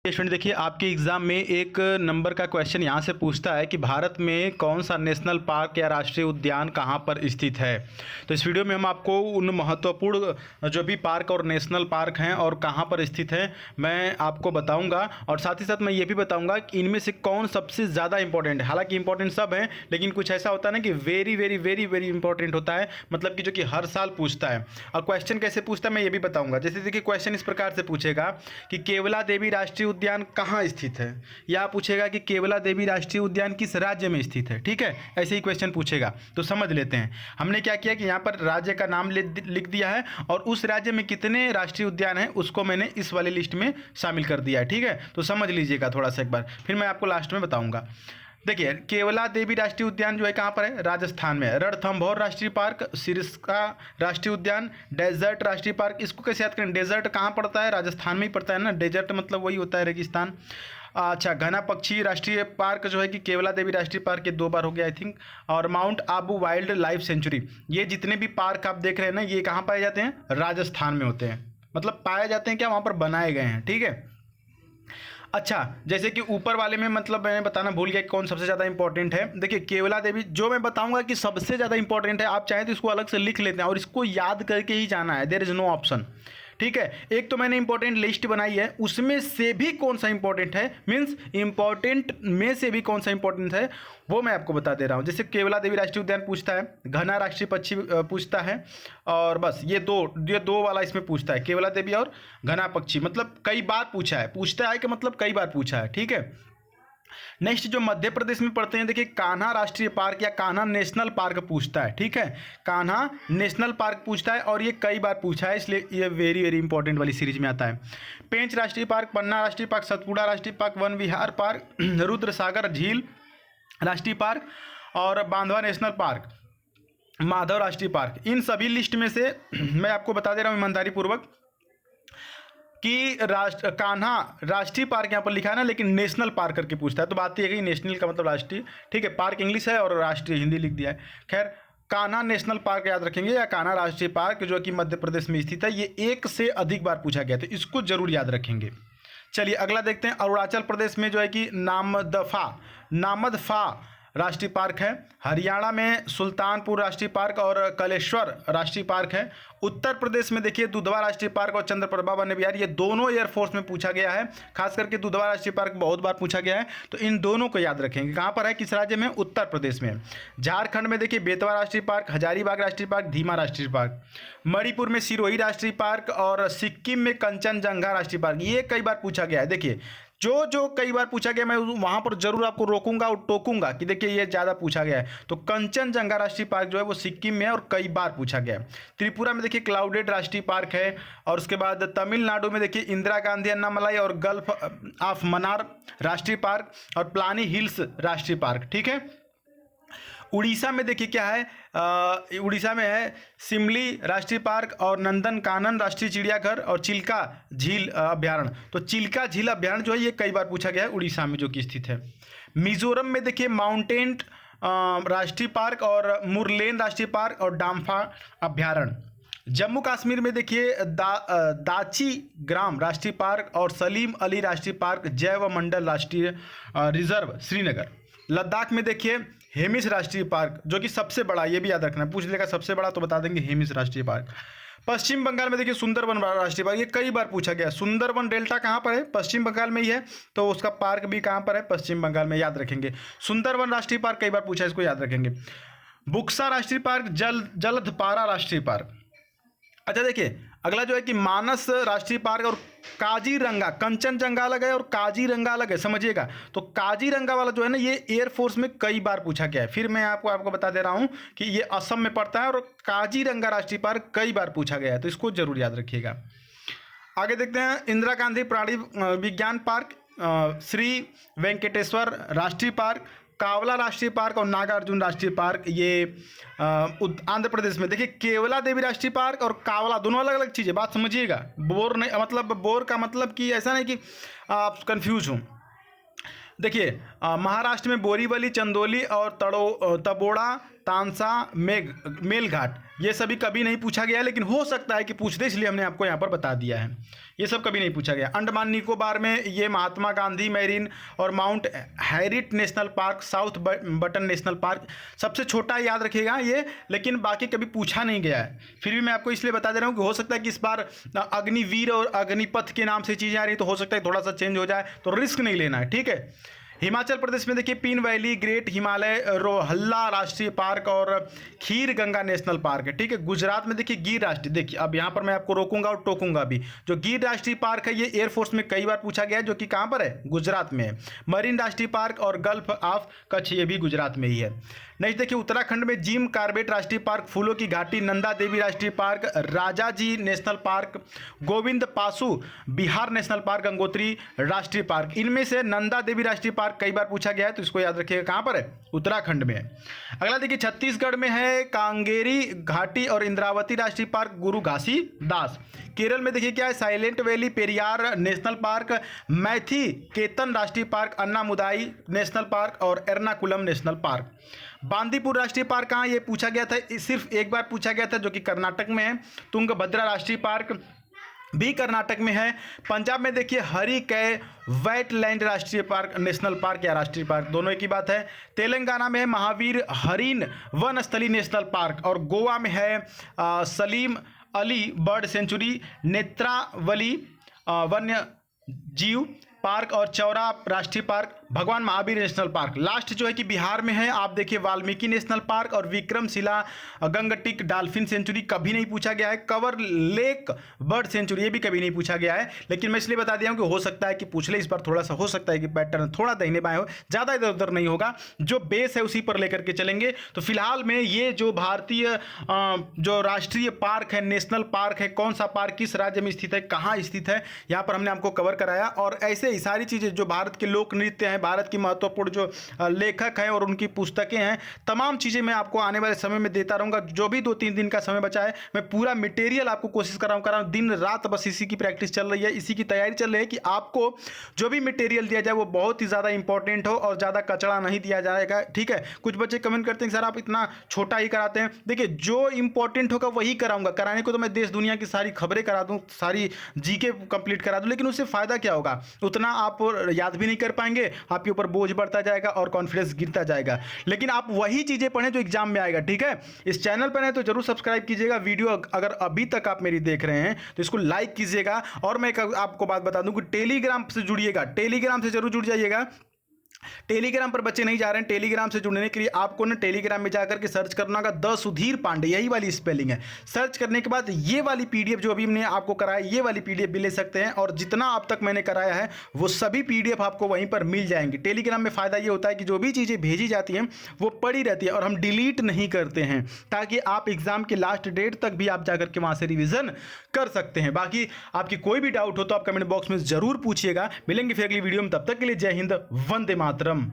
Student देखिए, आपके exam में एक नंबर का क्वेश्चन यहाँ से पूछता है कि भारत में कौन सा नेशनल पार्क या राष्ट्रीय उद्यान कहाँ पर स्थित है। तो इस वीडियो में हम आपको उन महत्वपूर्ण जो भी पार्क और नेशनल पार्क हैं और कहाँ पर स्थित हैं मैं आपको बताऊंगा, और साथ ही साथ मैं ये भी बताऊंगा कि इनमें से कौन सबसे ज़्यादा इंपॉर्टेंट है। हालांकि इंपॉर्टेंट सब हैं, लेकिन कुछ ऐसा होता है ना कि very very very very important होता है, मतलब कि जो कि हर साल पूछता है। और क्वेश्चन कैसे पूछता है मैं ये भी बताऊँगा। जैसे देखिए, क्वेश्चन इस प्रकार से पूछेगा कि केवला देवी राष्ट्रीय उद्यान कहाँ स्थित है, या पूछेगा कि केवला देवी राष्ट्रीय उद्यान किस राज्य में स्थित है। ठीक है, ऐसे ही क्वेश्चन पूछेगा। तो समझ लेते हैं हमने क्या किया कि यहाँ पर राज्य का नाम लिख दिया है और उस राज्य में कितने राष्ट्रीय उद्यान हैं उसको मैंने इस वाली लिस्ट में शामिल कर दिया है। ठीक है, तो समझ लीजिएगा थोड़ा सा एक बार, फिर मैं आपको लास्ट में बताऊंगा। देखिए, केवला देवी राष्ट्रीय उद्यान जो है कहाँ पर है, राजस्थान में है। रणथंभौर राष्ट्रीय पार्क, सिरसा राष्ट्रीय उद्यान, डेजर्ट राष्ट्रीय पार्क। इसको कैसे याद करें, डेजर्ट कहाँ पड़ता है, राजस्थान में ही पड़ता है ना। डेजर्ट मतलब वही होता है रेगिस्तान। अच्छा, घना पक्षी राष्ट्रीय पार्क जो है कि केवला देवी राष्ट्रीय पार्क, ये 2 बार हो गया आई थिंक। और mount Abu wild life sanctuary, ये जितने भी पार्क आप देख रहे हैं ना, ये कहाँ पाए जाते हैं, राजस्थान में होते हैं। मतलब पाए जाते हैं क्या, वहाँ पर बनाए गए हैं। ठीक है। अच्छा, जैसे कि ऊपर वाले में मतलब मैंने बताना भूल गया कि कौन सबसे ज़्यादा इंपॉर्टेंट है। देखिए, केवला देवी जो मैं बताऊंगा कि सबसे ज़्यादा इंपॉर्टेंट है, आप चाहें तो इसको अलग से लिख लेते हैं और इसको याद करके ही जाना है। There is no option. ठीक है, एक तो मैंने इंपॉर्टेंट लिस्ट बनाई है, उसमें से भी कौन सा इंपॉर्टेंट है, मीन्स इंपॉर्टेंट में से भी कौन सा इंपॉर्टेंट है वो मैं आपको बता दे रहा हूँ। जैसे केवला देवी राष्ट्रीय उद्यान पूछता है, घना राष्ट्रीय पक्षी पूछता है, और बस ये दो वाला इसमें पूछता है, केवला देवी और घना पक्षी। मतलब कई बार पूछा है, पूछता है कि मतलब कई बार पूछा है। ठीक है। नेक्स्ट जो मध्य प्रदेश में पढ़ते हैं, देखिए कान्हा राष्ट्रीय पार्क या कान्हा नेशनल पार्क पूछता है। ठीक है, कान्हा नेशनल पार्क पूछता है और ये कई बार पूछा है, इसलिए ये वेरी वेरी इंपॉर्टेंट वाली सीरीज में आता है। पेंच राष्ट्रीय पार्क, पन्ना राष्ट्रीय पार्क, सतपुड़ा राष्ट्रीय पार्क, वन विहार पार्क, रुद्र सागर झील राष्ट्रीय पार्क और बांधवा नेशनल पार्क, माधव राष्ट्रीय पार्क। इन सभी लिस्ट में से मैं आपको बता दे रहा हूँ ईमानदारी पूर्वक कि कान्हा राष्ट्रीय पार्क यहाँ पर लिखा है ना, लेकिन नेशनल पार्क करके पूछता है। तो बात यह है कि नेशनल का मतलब राष्ट्रीय। ठीक है, पार्क इंग्लिश है और राष्ट्रीय हिंदी लिख दिया है। खैर, कान्हा नेशनल पार्क याद रखेंगे, या कान्हा राष्ट्रीय पार्क जो कि मध्य प्रदेश में स्थित है। ये एक से अधिक बार पूछा गया, तो इसको जरूर याद रखेंगे। चलिए अगला देखते हैं। अरुणाचल प्रदेश में जो है कि नामदफा राष्ट्रीय पार्क है। हरियाणा में सुल्तानपुर राष्ट्रीय पार्क और कलेश्वर राष्ट्रीय पार्क है। उत्तर प्रदेश में देखिए दुधवा राष्ट्रीय पार्क और चंद्रप्रभा वन्य विहार, ये दोनों एयरफोर्स में पूछा गया है। खास करके दुधवा राष्ट्रीय पार्क बहुत बार पूछा गया है, तो इन दोनों को याद रखेंगे। कहाँ पर है, किस राज्य में, उत्तर प्रदेश में। झारखंड में देखिए बेतवा राष्ट्रीय पार्क, हजारीबाग राष्ट्रीय पार्क, धीमा राष्ट्रीय पार्क। मणिपुर में सिरोही राष्ट्रीय पार्क और सिक्किम में कंचनजंगा राष्ट्रीय पार्क, ये कई बार पूछा गया है। देखिए जो कई बार पूछा गया, मैं वहां पर जरूर आपको रोकूंगा और टोकूंगा कि देखिए ये ज़्यादा पूछा गया है। तो कंचनजंगा राष्ट्रीय पार्क जो है वो सिक्किम में है और कई बार पूछा गया है। त्रिपुरा में देखिए क्लाउडेड राष्ट्रीय पार्क है, और उसके बाद तमिलनाडु में देखिए इंदिरा गांधी अन्नामलाई और गल्फ ऑफ मन्नार राष्ट्रीय पार्क और प्लानी हिल्स राष्ट्रीय पार्क। ठीक है। उड़ीसा में देखिए क्या है, उड़ीसा में है सिमली राष्ट्रीय पार्क और नंदन कानन राष्ट्रीय चिड़ियाघर और चिल्का झील अभ्यारण्य। तो चिल्का झील अभ्यारण्य जो है ये कई बार पूछा गया है उड़ीसा में, जो कि स्थित है। मिजोरम में देखिए माउंटेन राष्ट्रीय पार्क और मुरलेन राष्ट्रीय पार्क और डाम्फा अभ्यारण्य। जम्मू कश्मीर में देखिए दाची ग्राम राष्ट्रीय पार्क और सलीम अली राष्ट्रीय पार्क, जैव मंडल राष्ट्रीय रिजर्व श्रीनगर। लद्दाख में देखिए हेमिस राष्ट्रीय पार्क जो कि सबसे बड़ा, ये भी याद रखना, पूछ लेगा सबसे बड़ा तो बता देंगे हेमिस राष्ट्रीय पार्क। पश्चिम बंगाल में देखिए सुंदरवन राष्ट्रीय पार्क, ये कई बार पूछा गया। सुंदरवन डेल्टा कहाँ पर है, पश्चिम बंगाल में ही है, तो उसका पार्क भी कहाँ पर है, पश्चिम बंगाल में, याद रखेंगे। सुंदरवन राष्ट्रीय पार्क कई बार पूछा है, इसको याद रखेंगे। बुक्सा राष्ट्रीय पार्क, जलदपारा राष्ट्रीय पार्क। अच्छा देखिए, अगला जो है कि मानस राष्ट्रीय पार्क और काजीरंगा, कंचनजंगा अलग है और काजीरंगा अलग है, समझिएगा। तो काजीरंगा वाला जो है ना, ये एयरफोर्स में कई बार पूछा गया है। फिर मैं आपको बता दे रहा हूँ कि ये असम में पड़ता है और काजीरंगा राष्ट्रीय पार्क कई बार पूछा गया है, तो इसको जरूर याद रखिएगा। आगे देखते हैं, इंदिरा गांधी प्राणी विज्ञान पार्क, श्री वेंकटेश्वर राष्ट्रीय पार्क, कावला राष्ट्रीय पार्क और नागार्जुन राष्ट्रीय पार्क, ये आंध्र प्रदेश में। देखिए केवला देवी राष्ट्रीय पार्क और कावला दोनों अलग अलग चीज़ें, बात समझिएगा। बोर नहीं, मतलब बोर का मतलब कि ऐसा नहीं कि आप कंफ्यूज हों। देखिए महाराष्ट्र में बोरीवली, चंदौली और तबोड़ा तानसा मेलघाट, ये सभी कभी नहीं पूछा गया है, लेकिन हो सकता है कि पूछ दे, इसलिए हमने आपको यहाँ पर बता दिया है। ये सब कभी नहीं पूछा गया। अंडमान निकोबार में ये महात्मा गांधी मैरीन और mount Herriot national park, south button national park सबसे छोटा याद रखिएगा ये, लेकिन बाकी कभी पूछा नहीं गया है। फिर भी मैं आपको इसलिए बता दे रहा हूँ कि हो सकता है कि इस बार अग्निवीर और अग्निपथ के नाम से चीज़ें आ रही, तो हो सकता है थोड़ा सा चेंज हो जाए, तो रिस्क नहीं लेना है, ठीक है। हिमाचल प्रदेश में देखिए पिन वैली, ग्रेट हिमालय रोहल्ला राष्ट्रीय पार्क और खीर गंगा नेशनल पार्क है, ठीक है। गुजरात में देखिए गिर राष्ट्रीय, देखिए अब यहाँ पर मैं आपको रोकूंगा और टोकूंगा भी। जो गिर राष्ट्रीय पार्क है ये एयरफोर्स में कई बार पूछा गया है, जो कि कहाँ पर है, गुजरात में है। मरीन राष्ट्रीय पार्क और गल्फ ऑफ कच्छ, ये भी गुजरात में ही है। नेक्स्ट देखिए उत्तराखंड में जिम कार्बेट राष्ट्रीय पार्क, फूलों की घाटी, नंदा देवी राष्ट्रीय park, Rajaji national park, Govind Pashu Vihar national park, Gangotri राष्ट्रीय पार्क। इनमें से नंदा देवी राष्ट्रीय पार्क कई बार पूछा गया है, तो इसको याद रखिएगा कहाँ पर है, उत्तराखंड में है। अगला देखिए छत्तीसगढ़ में है कांगेरी घाटी और इंद्रावती राष्ट्रीय पार्क, गुरु घासीदास। केरल में देखिए क्या है, silent valley Periyar national park, मैथी केतन राष्ट्रीय पार्क, अन्नामुदाई नेशनल पार्क और एर्नाकुलम नेशनल पार्क। बांदीपुर राष्ट्रीय पार्क कहाँ, ये पूछा गया था, सिर्फ एक बार पूछा गया था, जो कि कर्नाटक में है। तुंगभद्रा राष्ट्रीय पार्क भी कर्नाटक में है। पंजाब में देखिए हरी कै वेटलैंड राष्ट्रीय पार्क, नेशनल पार्क या राष्ट्रीय पार्क, दोनों एक ही बात है। तेलंगाना में है महावीर हरिन वनस्थली नेशनल पार्क और गोवा में है सलीम अली बर्ड सेंचुरी, नेत्रावली वन्य जीव पार्क और चौरा राष्ट्रीय पार्क, भगवान महावीर नेशनल पार्क। लास्ट जो है कि बिहार में है, आप देखिए वाल्मीकि नेशनल पार्क और विक्रमशिला गंगटिक डॉल्फिन सेंचुरी, कभी नहीं पूछा गया है। कवर लेक बर्ड सेंचुरी, ये भी कभी नहीं पूछा गया है, लेकिन मैं इसलिए बता दिया हूँ कि हो सकता है कि पूछ ले, इस बार थोड़ा सा हो सकता है कि पैटर्न थोड़ा दाहिने बाएं हो, ज़्यादा इधर उधर नहीं होगा, जो बेस है उसी पर लेकर के चलेंगे। तो फिलहाल में ये जो भारतीय जो राष्ट्रीय पार्क है, नेशनल पार्क है, कौन सा पार्क किस राज्य में स्थित है, कहाँ स्थित है, यहाँ पर हमने आपको कवर कराया। और ऐसे ही सारी चीज़ें जो भारत के लोक नृत्य हैं, भारत की महत्वपूर्ण जो लेखक हैं और उनकी पुस्तकें हैं, तमाम चीज़ें मैं आपको आने वाले समय में देता रहूँगा। जो भी 2-3 दिन का समय बचा है, मैं पूरा मटेरियल आपको कोशिश कर रहा हूँ दिन रात, बस इसी की प्रैक्टिस चल रही है, इसी की तैयारी चल रही है कि आपको जो भी मटेरियल दिया जाए वो बहुत ही ज़्यादा इंपॉर्टेंट हो और ज़्यादा कचड़ा नहीं दिया जाएगा, ठीक है। कुछ बच्चे कमेंट करते हैं सर आप इतना छोटा ही कराते हैं, देखिए जो इंपॉर्टेंट होगा वही कराऊंगा। कराने को तो मैं देश दुनिया की सारी खबरें करा दूँ, सारी जीके कंप्लीट करा दूँ, लेकिन उससे फ़ायदा क्या होगा, उतना आप याद भी नहीं कर पाएंगे, आपके ऊपर बोझ बढ़ता जाएगा और कॉन्फिडेंस गिरता जाएगा। लेकिन आप वही चीज़ें पढ़ें जो एग्जाम में आएगा, ठीक है। इस चैनल पर है तो जरूर सब्सक्राइब कीजिएगा। वीडियो अगर अभी तक आप मेरी देख रहे हैं तो इसको लाइक कीजिएगा। और मैं आपको बात बता दूं कि टेलीग्राम से जुड़िएगा, टेलीग्राम से जरूर जुड़ जाइएगा। टेलीग्राम पर बच्चे नहीं जा रहे हैं, टेलीग्राम से जुड़ने के लिए आपको ना टेलीग्राम में जाकर के सर्च करना होगा द सुधीर पांडे, यही वाली स्पेलिंग है। सर्च करने के बाद ये वाली पीडीएफ जो अभी मैंने आपको कराया, ये वाली पीडीएफ भी ले सकते हैं। और जितना अब तक मैंने कराया है वो सभी पीडीएफ आपको वहीं पर मिल जाएंगे। टेलीग्राम में फ़ायदा ये होता है कि जो भी चीज़ें भेजी जाती हैं वो पड़ी रहती है और हम डिलीट नहीं करते हैं, ताकि आप एग्जाम के लास्ट डेट तक भी आप जाकर के वहाँ से रिविज़न कर सकते हैं। बाकी आपकी कोई भी डाउट हो तो आप कमेंट बॉक्स में ज़रूर पूछिएगा। मिलेंगे फिर अगली वीडियो में, तब तक के लिए जय हिंद, वंदे मातरम।